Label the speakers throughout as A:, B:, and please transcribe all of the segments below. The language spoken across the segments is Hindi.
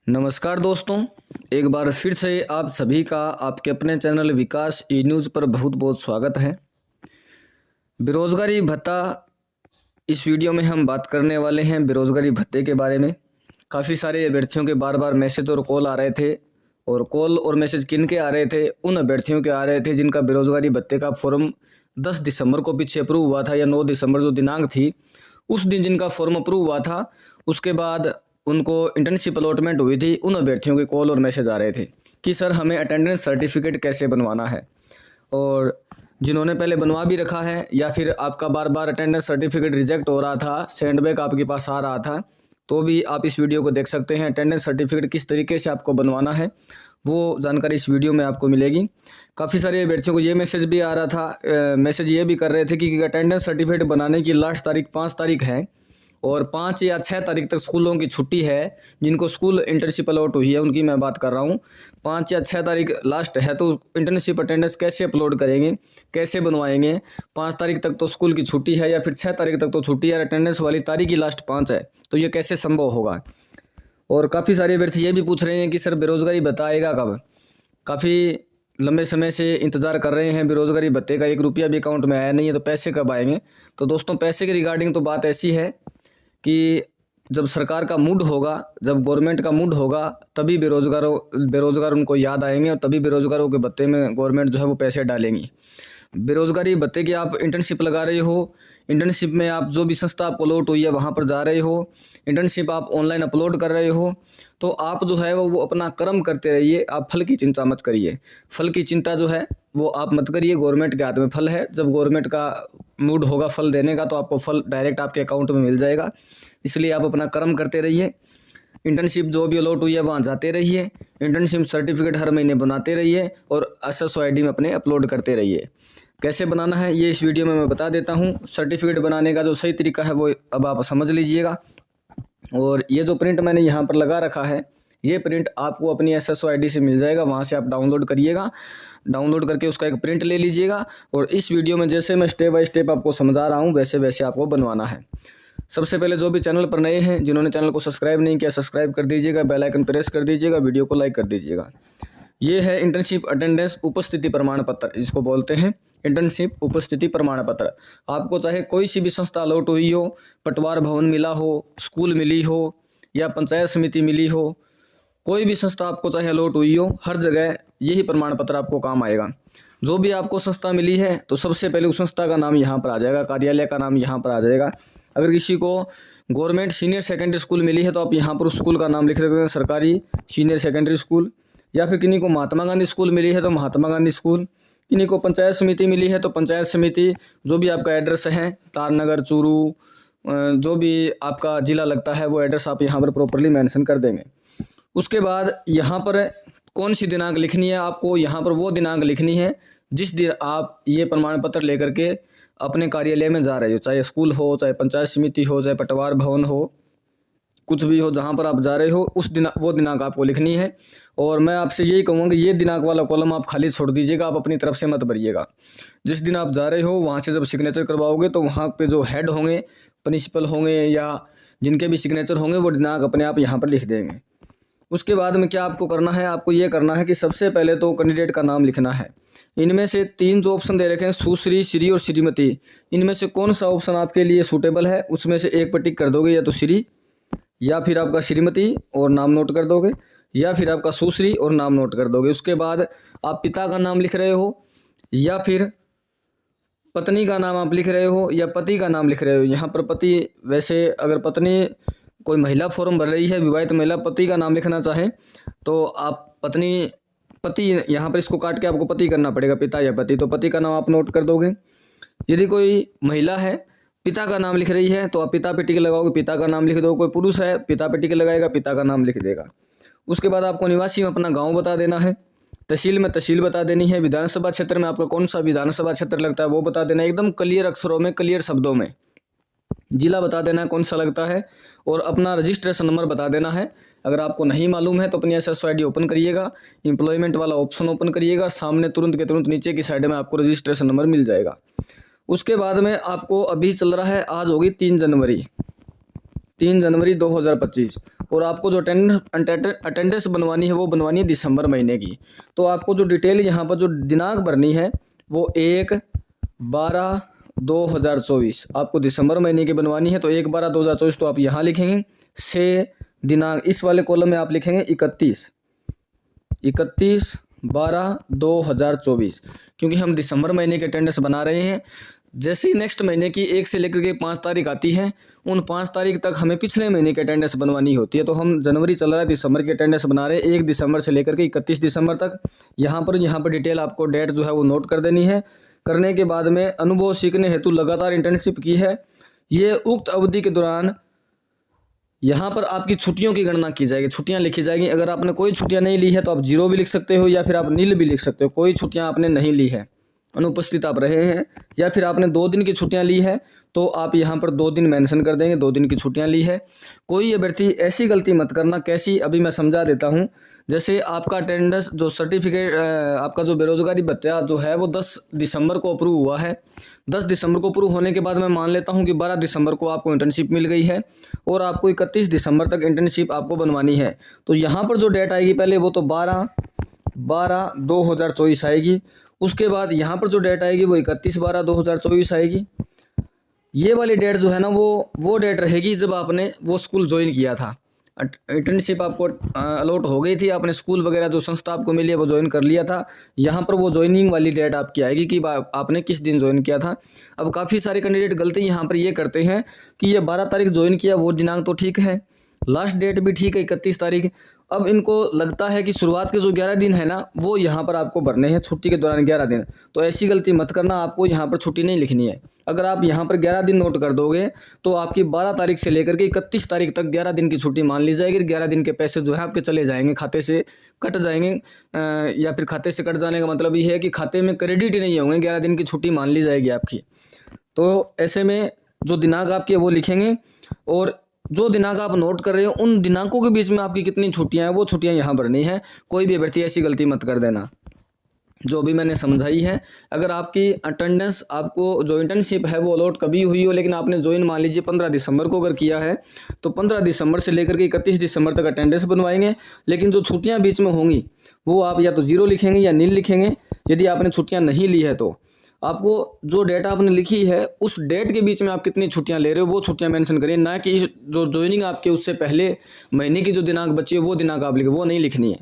A: नमस्कार दोस्तों, एक बार फिर से आप सभी का आपके अपने चैनल विकास ई न्यूज़ पर बहुत बहुत स्वागत है। बेरोज़गारी भत्ता, इस वीडियो में हम बात करने वाले हैं बेरोज़गारी भत्ते के बारे में। काफ़ी सारे अभ्यर्थियों के बार बार मैसेज और कॉल आ रहे थे, और कॉल और मैसेज किन के आ रहे थे? उन अभ्यर्थियों के आ रहे थे जिनका बेरोज़गारी भत्ते का फॉर्म 10 दिसंबर को पीछे अप्रूव हुआ था, या 9 दिसंबर जो दिनांक थी उस दिन जिनका फॉर्म अप्रूव हुआ था, उसके बाद उनको इंटर्नशिप अलॉटमेंट हुई थी। उन अभ्यर्थियों के कॉल और मैसेज आ रहे थे कि सर हमें अटेंडेंस सर्टिफिकेट कैसे बनवाना है। और जिन्होंने पहले बनवा भी रखा है, या फिर आपका बार बार अटेंडेंस सर्टिफिकेट रिजेक्ट हो रहा था, सेंडबैक आपके पास आ रहा था, तो भी आप इस वीडियो को देख सकते हैं। अटेंडेंस सर्टिफिकेट किस तरीके से आपको बनवाना है वो जानकारी इस वीडियो में आपको मिलेगी। काफ़ी सारे अभ्यर्थियों को ये मैसेज भी आ रहा था, मैसेज ये भी कर रहे थे कि अटेंडेंस सर्टिफिकेट बनाने की लास्ट तारीख 5 तारीख है, और 5 या 6 तारीख तक स्कूलों की छुट्टी है। जिनको स्कूल इंटर्नशिप अलॉट हुई है उनकी मैं बात कर रहा हूँ। 5 या 6 तारीख लास्ट है, तो इंटर्नशिप अटेंडेंस कैसे अपलोड करेंगे, कैसे बनवाएंगे? 5 तारीख तक तो स्कूल की छुट्टी है, या फिर 6 तारीख तक तो छुट्टी है, अटेंडेंस वाली तारीख ही लास्ट 5 है, तो ये कैसे संभव होगा? और काफ़ी सारे अभ्यर्थी ये भी पूछ रहे हैं कि सर बेरोज़गारी भत्ता आएगा कब? काफ़ी लंबे समय से इंतज़ार कर रहे हैं बेरोज़गारी भत्ते का, 1 रुपया भी अकाउंट में आया नहीं है, तो पैसे कब आएंगे? तो दोस्तों, पैसे के रिगार्डिंग तो बात ऐसी है कि जब सरकार का मूड होगा, जब गवर्नमेंट का मूड होगा, तभी बेरोज़गार उनको याद आएंगे, और तभी बेरोज़गारों के भत्ते में गवर्नमेंट जो है वो पैसे डालेंगी। बेरोज़गारी भत्ते की आप इंटर्नशिप लगा रहे हो, इंटर्नशिप में आप जो भी संस्था आपको अलॉट हुई है वहाँ पर जा रहे हो, इंटर्नशिप आप ऑनलाइन अपलोड कर रहे हो, तो आप जो है वो अपना कर्म करते रहिए। आप फल की चिंता मत करिए। फल की चिंता जो है वो आप मत करिए, गवर्नमेंट के हाथ में फल है। जब गवर्नमेंट का मूड होगा फल देने का, तो आपको फल डायरेक्ट आपके अकाउंट में मिल जाएगा। इसलिए आप अपना कर्म करते रहिए। इंटर्नशिप जो भी अलॉट हुई है वहाँ जाते रहिए, इंटर्नशिप सर्टिफिकेट हर महीने बनाते रहिए, और SSO ID में अपने अपलोड करते रहिए। कैसे बनाना है ये इस वीडियो में मैं बता देता हूँ। सर्टिफिकेट बनाने का जो सही तरीका है वो अब आप समझ लीजिएगा। और ये जो प्रिंट मैंने यहाँ पर लगा रखा है, ये प्रिंट आपको अपनी SSO ID से मिल जाएगा, वहाँ से आप डाउनलोड करिएगा। डाउनलोड करके उसका एक प्रिंट ले लीजिएगा, और इस वीडियो में जैसे मैं स्टेप बाय स्टेप आपको समझा रहा हूँ वैसे वैसे आपको बनवाना है। सबसे पहले जो भी चैनल पर नए हैं, जिन्होंने चैनल को सब्सक्राइब नहीं किया, सब्सक्राइब कर दीजिएगा, बेल आइकन प्रेस कर दीजिएगा, वीडियो को लाइक कर दीजिएगा। ये है इंटर्नशिप अटेंडेंस उपस्थिति प्रमाण पत्र, जिसको बोलते हैं इंटर्नशिप उपस्थिति प्रमाण पत्र। आपको चाहे कोई सी भी संस्था अलॉट हुई हो, पटवार भवन मिला हो, स्कूल मिली हो, या पंचायत समिति मिली हो, कोई भी संस्था आपको चाहे अलॉट हुई हो, हर जगह यही प्रमाण पत्र आपको काम आएगा। जो भी आपको संस्था मिली है तो सबसे पहले उस संस्था का नाम यहाँ पर आ जाएगा, कार्यालय का नाम यहाँ पर आ जाएगा। अगर किसी को गवर्नमेंट सीनियर सेकेंडरी स्कूल मिली है तो आप यहाँ पर उस स्कूल का नाम लिख सकते हैं, सरकारी सीनियर सेकेंडरी स्कूल। या फिर किन्हीं को महात्मा गांधी स्कूल मिली है तो महात्मा गांधी स्कूल। किन्हीं को पंचायत समिति मिली है तो पंचायत समिति। जो भी आपका एड्रेस है, तारनगर, चूरू, जो भी आपका ज़िला लगता है वो एड्रेस आप यहाँ पर प्रॉपरली मेंशन कर देंगे। उसके बाद यहाँ पर कौन सी दिनांक लिखनी है आपको, यहाँ पर वो दिनांक लिखनी है जिस दिन आप ये प्रमाण पत्र लेकर के अपने कार्यालय में जा रहे हो, चाहे स्कूल हो, चाहे पंचायत समिति हो, चाहे पटवार भवन हो, कुछ भी हो, जहाँ पर आप जा रहे हो उस दिन वो दिनांक आपको लिखनी है। और मैं आपसे यही कहूँगा कि ये दिनांक वाला कॉलम आप खाली छोड़ दीजिएगा, आप अपनी तरफ से मत भरिएगा। जिस दिन आप जा रहे हो वहाँ से जब सिग्नेचर करवाओगे तो वहाँ पे जो हेड होंगे, प्रिंसिपल होंगे, या जिनके भी सिग्नेचर होंगे, वो दिनांक अपने आप यहाँ पर लिख देंगे। उसके बाद में क्या आपको करना है? आपको ये करना है कि सबसे पहले तो कैंडिडेट का नाम लिखना है। इनमें से 3 जो ऑप्शन दे रखे हैं, सुश्री, श्री और श्रीमती, इनमें से कौन सा ऑप्शन आपके लिए सूटेबल है, उसमें से एक पर टिक कर दोगे, या तो श्री, या फिर आपका श्रीमती और नाम नोट कर दोगे, या फिर आपका सुश्री और नाम नोट कर दोगे। उसके बाद आप पिता का नाम लिख रहे हो, या फिर पत्नी का नाम आप लिख रहे हो, या पति का नाम लिख रहे हो। यहाँ पर पति, वैसे अगर पत्नी कोई महिला फॉर्म भर रही है, विवाहित महिला, पति का नाम लिखना चाहे तो आप पति यहाँ पर इसको काट के आपको पति करना पड़ेगा, पिता या पति, तो पति का नाम आप नोट कर दोगे। यदि कोई महिला है पिता का नाम लिख रही है तो आप पिता पे टिक लगाओगे, पिता का नाम लिख दो। कोई पुरुष है पिता पे टिक लगाएगा, पिता का नाम लिख देगा। उसके बाद आपको निवासी में अपना गाँव बता देना है, तहसील में तहसील बता देनी है, विधानसभा क्षेत्र में आपका कौन सा विधानसभा क्षेत्र लगता है वो बता देना है, एकदम क्लियर अक्षरों में, क्लियर शब्दों में। जिला बता देना है कौन सा लगता है, और अपना रजिस्ट्रेशन नंबर बता देना है। अगर आपको नहीं मालूम है तो अपनी SSO ID ओपन करिएगा, एम्प्लॉयमेंट वाला ऑप्शन ओपन करिएगा, सामने तुरंत के तुरंत नीचे की साइड में आपको रजिस्ट्रेशन नंबर मिल जाएगा। उसके बाद में आपको अभी चल रहा है, आज होगी 3 जनवरी, 3 जनवरी 2025। और आपको जो अटेंडेंस बनवानी है वो बनवानी है दिसंबर महीने की। तो आपको जो डिटेल यहाँ पर जो दिनांक भरनी है वो 1/12/2024 आपको दिसंबर महीने की बनवानी है। तो 1/12/2024 तो आप यहाँ लिखेंगे। से दिनांक इस वाले कॉलम में आप लिखेंगे 31/12/2024, क्योंकि हम दिसंबर महीने के अटेंडेंस बना रहे हैं। जैसे ही नेक्स्ट महीने की 1 से लेकर के 5 तारीख आती है, उन 5 तारीख तक हमें पिछले महीने की अटेंडेंस बनवानी होती है। तो हम जनवरी चल रहा है, दिसंबर की अटेंडेंस बना रहे हैं 1 दिसंबर से लेकर के 31 दिसंबर तक। यहाँ पर डिटेल आपको डेट जो है वो नोट कर देनी है। करने के बाद में अनुभव सीखने हेतु लगातार इंटर्नशिप की है, ये उक्त अवधि के दौरान यहाँ पर आपकी छुट्टियों की गणना की जाएगी, छुट्टियाँ लिखी जाएगी। अगर आपने कोई छुट्टियाँ नहीं ली है तो आप 0 भी लिख सकते हो, या फिर आप नील भी लिख सकते हो। कोई छुट्टियाँ आपने नहीं ली है, अनुपस्थित आप रहे हैं, या फिर आपने 2 दिन की छुट्टियां ली है तो आप यहाँ पर 2 दिन मेंशन कर देंगे, 2 दिन की छुट्टियां ली है। कोई अभ्यर्थी ऐसी गलती मत करना। कैसी, अभी मैं समझा देता हूँ। जैसे आपका अटेंडेंस जो सर्टिफिकेट आपका जो बेरोजगारी भत्ता जो है वो 10 दिसंबर को अप्रूव हुआ है। 10 दिसंबर को अप्रूव होने के बाद मैं मान लेता हूँ कि 12 दिसंबर को आपको इंटर्नशिप मिल गई है और आपको 31 दिसंबर तक इंटर्नशिप आपको बनवानी है। तो यहाँ पर जो डेट आएगी पहले वो तो 12/12/2024 आएगी। उसके बाद यहाँ पर जो डेट आएगी वो 31/12/2024 आएगी। ये वाली डेट जो है ना वो डेट रहेगी जब आपने वो स्कूल ज्वाइन किया था। इंटर्नशिप आपको अलॉट हो गई थी, आपने स्कूल वगैरह जो संस्था आपको मिली है वो ज्वाइन कर लिया था। यहाँ पर वो ज्वाइनिंग वाली डेट आपकी आएगी कि आपने किस दिन ज्वाइन किया था। अब काफ़ी सारे कैंडिडेट गलती यहाँ पर ये करते हैं कि ये 12 तारीख ज्वाइन किया, वो दिनांक तो ठीक है, लास्ट डेट भी ठीक है 31 तारीख। अब इनको लगता है कि शुरुआत के जो 11 दिन है ना वो यहाँ पर आपको भरने हैं, छुट्टी के दौरान 11 दिन। तो ऐसी गलती मत करना, आपको यहाँ पर छुट्टी नहीं लिखनी है। अगर आप यहाँ पर 11 दिन नोट कर दोगे तो आपकी 12 तारीख से लेकर के 31 तारीख तक 11 दिन की छुट्टी मान ली जाएगी। 11 दिन के पैसे जो है आपके चले जाएंगे, खाते से कट जाएंगे, या फिर खाते से कट जाने का मतलब ये है कि खाते में क्रेडिट ही नहीं होंगे, 11 दिन की छुट्टी मान ली जाएगी आपकी। तो ऐसे में जो दिनांक आपके वो लिखेंगे, और जो दिनांक आप नोट कर रहे हो उन दिनांकों के बीच में आपकी कितनी छुट्टियां हैं वो छुट्टियां यहाँ भरनी है। कोई भी अभ्यर्थी ऐसी गलती मत कर देना जो भी मैंने समझाई है। अगर आपकी अटेंडेंस, आपको जो इंटर्नशिप है वो अलॉट कभी हुई हो लेकिन आपने ज्वाइन मान लीजिए 15 दिसंबर को अगर किया है तो 15 दिसंबर से लेकर के 31 दिसंबर तक अटेंडेंस बनवाएंगे। लेकिन जो छुट्टियां बीच में होंगी वो आप या तो 0 लिखेंगे या नील लिखेंगे। यदि आपने छुट्टियाँ नहीं ली है तो आपको जो डेट आपने लिखी है उस डेट के बीच में आप कितनी छुट्टियां ले रहे हो वो छुट्टियां मेंशन करिए, ना कि जो ज्वाइनिंग आपके उससे पहले महीने की जो दिनांक बची है वो दिनांक आप लिखे, वो नहीं लिखनी है।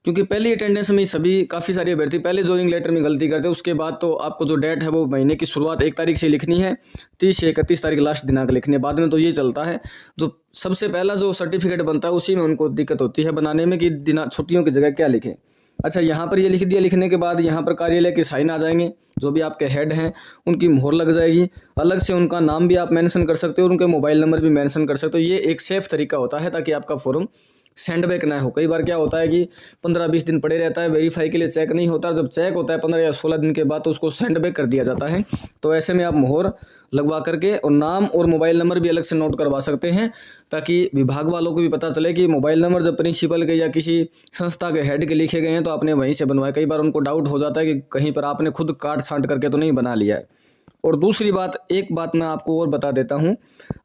A: क्योंकि पहली अटेंडेंस में सभी काफ़ी सारे अभ्यर्थी पहले ज्वाइनिंग लेटर में गलती करते हैं। उसके बाद तो आपको जो डेट है वो महीने की शुरुआत 1 तारीख से लिखनी है, 30 से 31 तारीख लास्ट दिनांक लिखनी है। बाद में तो ये चलता है, जो सबसे पहला जो सर्टिफिकेट बनता है उसी में उनको दिक्कत होती है बनाने में कि छुट्टियों की जगह क्या लिखें। अच्छा, यहाँ पर ये लिख दिया। लिखने के बाद यहाँ पर कार्यालय के साइन आ जाएंगे, जो भी आपके हेड हैं उनकी मोहर लग जाएगी। अलग से उनका नाम भी आप मेंशन कर सकते हो और उनके मोबाइल नंबर भी मेंशन कर सकते हो। ये एक सेफ तरीका होता है ताकि आपका फॉर्म सेंड बैक ना हो। कई बार क्या होता है कि 15-20 दिन पड़े रहता है, वेरीफाई के लिए चेक नहीं होता। जब चेक होता है 15 या 16 दिन के बाद तो उसको सेंड बैक कर दिया जाता है। तो ऐसे में आप मोहर लगवा करके और नाम और मोबाइल नंबर भी अलग से नोट करवा सकते हैं, ताकि विभाग वालों को भी पता चले कि मोबाइल नंबर जब प्रिंसिपल के या किसी संस्था के हेड के लिखे गए हैं तो आपने वहीं से बनवाए। कई बार उनको डाउट हो जाता है कि कहीं पर आपने खुद काट छांट करके तो नहीं बना लिया है। और दूसरी बात, एक बात मैं आपको और बता देता हूँ,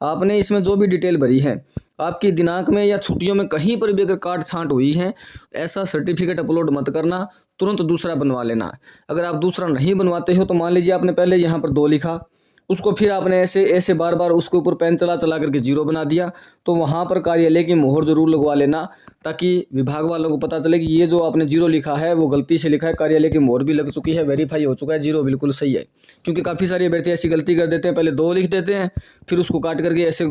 A: आपने इसमें जो भी डिटेल भरी है आपकी दिनांक में या छुट्टियों में कहीं पर भी अगर काट छांट हुई है, ऐसा सर्टिफिकेट अपलोड मत करना, तुरंत दूसरा बनवा लेना। अगर आप दूसरा नहीं बनवाते हो तो मान लीजिए आपने पहले यहाँ पर 2 लिखा, उसको फिर आपने ऐसे बार बार उसके ऊपर पेन चला करके 0 बना दिया, तो वहाँ पर कार्यालय की मोहर जरूर लगवा लेना, ताकि विभाग वालों को पता चले कि ये जो आपने 0 लिखा है वो गलती से लिखा है, कार्यालय की मोहर भी लग चुकी है, वेरीफाई हो चुका है, 0 बिल्कुल सही है। क्योंकि काफ़ी सारे अभ्यर्थी ऐसी गलती कर देते हैं, पहले 2 लिख देते हैं, फिर उसको काट करके ऐसे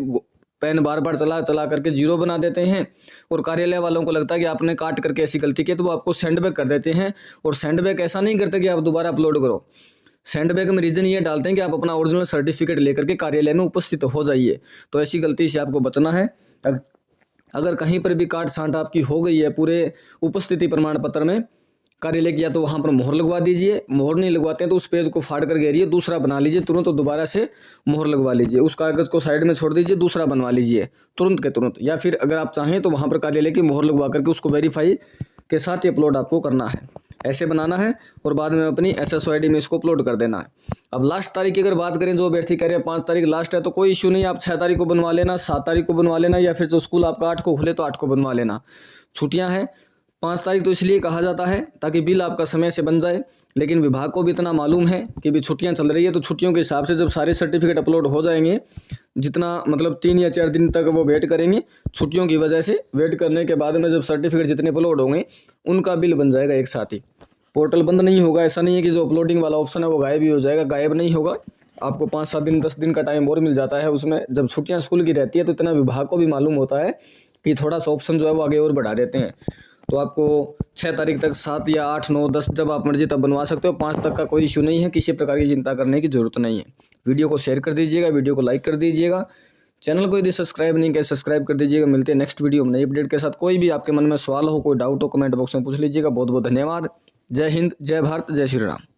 A: पेन बार बार चला करके 0 बना देते हैं, और कार्यालय वालों को लगता है कि आपने काट करके ऐसी गलती की, तो वो आपको सेंड बैक कर देते हैं। और सेंड बैक ऐसा नहीं करते कि आप दोबारा अपलोड करो, सेंड बैक में रीज़न ये डालते हैं कि आप अपना ओरिजिनल सर्टिफिकेट लेकर के कार्यालय में उपस्थित हो जाइए। तो ऐसी गलती से आपको बचना है। अगर कहीं पर भी काट छांट आपकी हो गई है पूरे उपस्थिति प्रमाण पत्र में कार्यालय की, या तो वहाँ पर मोहर लगवा दीजिए। मोहर नहीं लगवाते हैं तो उस पेज को फाड़ कर घेरिए, दूसरा बना लीजिए तुरंत, तो दोबारा से मोहर लगवा लीजिए। उस कागज़ को साइड में छोड़ दीजिए, दूसरा बनवा लीजिए तुरंत के तुरंत। या फिर अगर आप चाहें तो वहाँ पर कार्यालय की मोहर लगवा करके उसको वेरीफाई के साथ ही अपलोड आपको करना है। ऐसे बनाना है और बाद में अपनी SSOID में इसको अपलोड कर देना है। अब लास्ट तारीख की अगर बात करें, जो अभ्यर्थी कह रहे हैं 5 तारीख लास्ट है, तो कोई इश्यू नहीं, आप 6 तारीख को बनवा लेना, 7 तारीख को बनवा लेना, या फिर जो स्कूल आपका 8 को खुले तो 8 को बनवा लेना। छुट्टियां हैं 5 तारीख तो इसलिए कहा जाता है ताकि बिल आपका समय से बन जाए, लेकिन विभाग को भी इतना मालूम है कि भी छुट्टियां चल रही है, तो छुट्टियों के हिसाब से जब सारे सर्टिफिकेट अपलोड हो जाएंगे, जितना मतलब 3 या 4 दिन तक वो वेट करेंगे, छुट्टियों की वजह से वेट करने के बाद में जब सर्टिफिकेट जितने अपलोड होंगे उनका बिल बन जाएगा एक साथ ही। पोर्टल बंद नहीं होगा, ऐसा नहीं है कि जो अपलोडिंग वाला ऑप्शन है वो गायब ही हो जाएगा, गायब नहीं होगा। आपको 5-7 दिन 10 दिन का टाइम और मिल जाता है उसमें। जब छुट्टियां स्कूल की रहती है तो इतना विभाग को भी मालूम होता है कि थोड़ा सा ऑप्शन जो है वो आगे और बढ़ा देते हैं। तो आपको 6 तारीख तक 7 या 8, 9, 10 जब आप मर्जी तब बनवा सकते हो। 5 तक का कोई इशू नहीं है, किसी प्रकार की चिंता करने की जरूरत नहीं है। वीडियो को शेयर कर दीजिएगा, वीडियो को लाइक कर दीजिएगा, चैनल को यदि सब्सक्राइब नहीं किया सब्सक्राइब कर दीजिएगा। मिलते हैं नेक्स्ट वीडियो में नई अपडेट के साथ। कोई भी आपके मन में सवाल हो, कोई डाउट हो, कमेंट बॉक्स में पूछ लीजिएगा। बहुत बहुत धन्यवाद। जय हिंद, जय भारत, जय श्री राम।